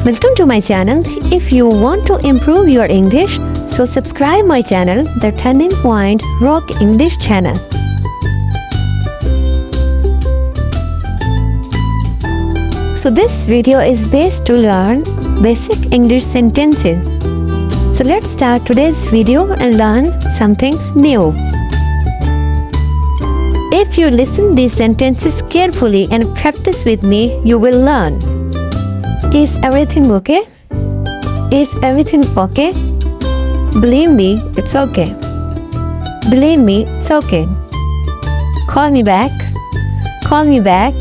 Welcome to my channel. If you want to improve your English, so subscribe my channel, the Turning Point Rock English channel. So this video is based to learn basic English sentences. So let's start today's video and learn something new. If you listen these sentences carefully and practice with me, you will learn. Is everything okay? Is everything okay? Believe me, it's okay. Believe me, it's okay. Call me back. Call me back.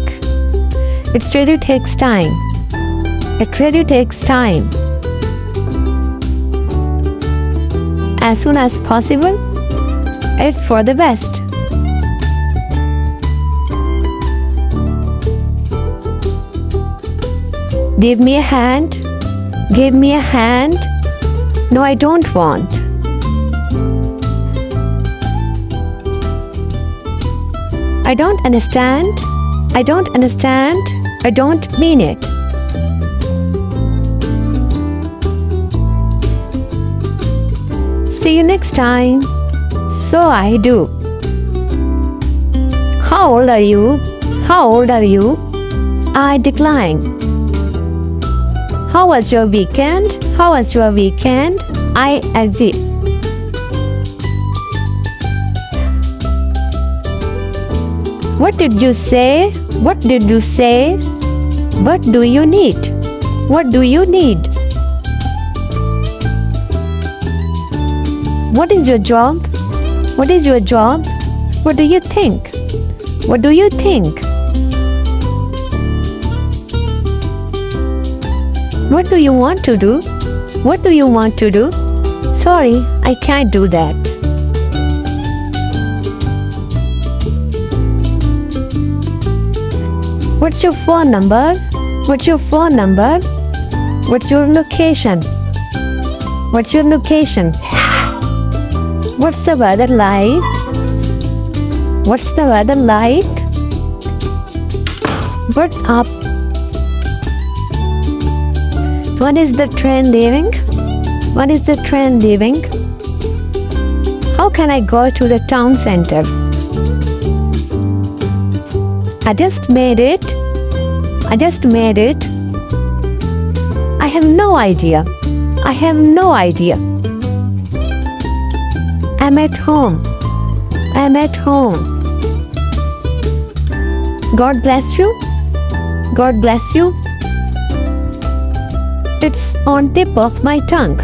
It really takes time. It really takes time. As soon as possible. It's for the best. Give me a hand. Give me a hand. No, I don't want. I don't understand. I don't understand. I don't mean it. See you next time. So I do. How old are you? How old are you? I decline. How was your weekend? How was your weekend? I agree. What did you say? What did you say? What do you need? What do you need? What is your job? What is your job? What do you think? What do you think? What do you want to do? What do you want to do? Sorry, I can't do that. What's your phone number? What's your phone number? What's your location? What's your location? What's the weather like? What's the weather like? What's up? When is the train leaving? When is the train leaving? How can I go to the town center? I just made it. I just made it. I have no idea. I have no idea. I'm at home. I'm at home. God bless you. God bless you. It's on tip of my tongue.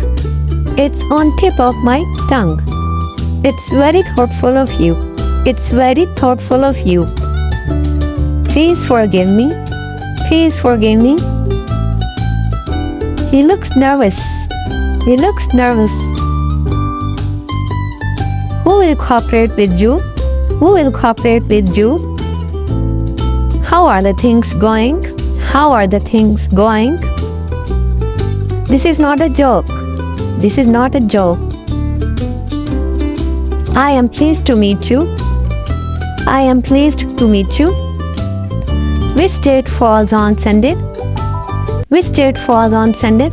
It's on tip of my tongue. It's very thoughtful of you. It's very thoughtful of you. Please forgive me. Please forgive me. He looks nervous. He looks nervous. Who will cooperate with you? Who will cooperate with you? How are the things going? How are the things going? This is not a joke. This is not a joke. I am pleased to meet you. I am pleased to meet you. Which date falls on Sunday? Which date falls on Sunday?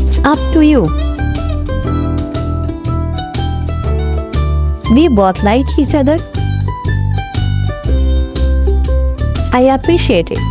It's up to you. We both like each other. I appreciate it.